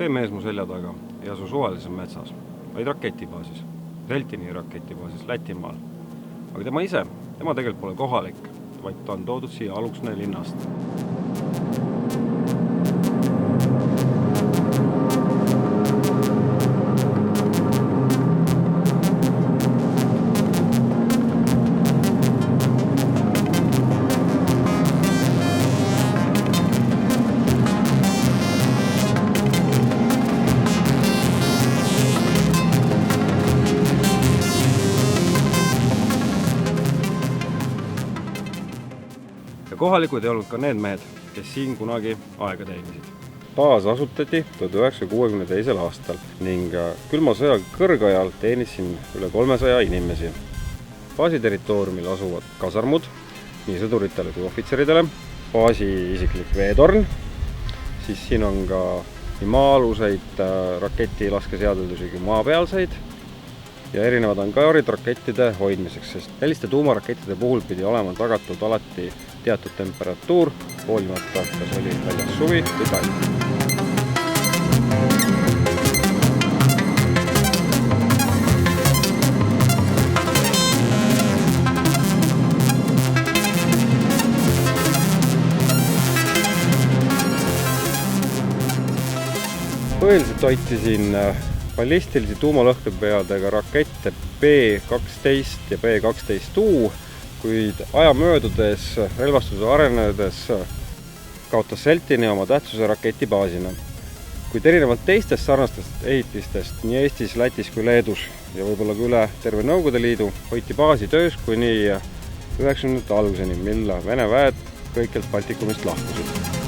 see mees mu selja taga ei asu suvalises metsas, vaid raketibaasis, Veltini raketibaasis Lätimaal. Aga tema tegelikult pole kohalik, vaid ta on toodud siia Aluksne linnast. Ja kohalikud ei olnud ka need mehed, kes siin kunagi aega teenisid. Baas asutati 1962. aastal ning külma sõja kõrgajal teenis siin üle 300 inimesi. Baasi territooriumil asuvad kasarmud nii sõduritele kui ohvitseridele, baasi isiklik veetorn, siis siin on ka nii maa-aluseid raketilaskeseadeldusi kui maapealseid ja erinevad on ka rakettide hoidmiseks, sest selliste tuumarakettide puhul pidi olema tagatud alati teatud temperatuur, hoolimata kas oli väljas suvi või talv. Põhiliselt hoiti siin ballistilisi tuumalõhkepeadega rakette B-12 ja B-12U, kuid aja möödudes, relvastuse arenedes kaotas Seltini oma tähtsuse raketibaasina. Kuid erinevalt teistest sarnastest ehitistest nii Eestis, Lätis kui Leedus ja võib-olla ka üle terve Nõukogude Liidu hoiti baasi töös kuni 90. alguseni, mil Vene väed kõikjalt Baltikumist lahkusid.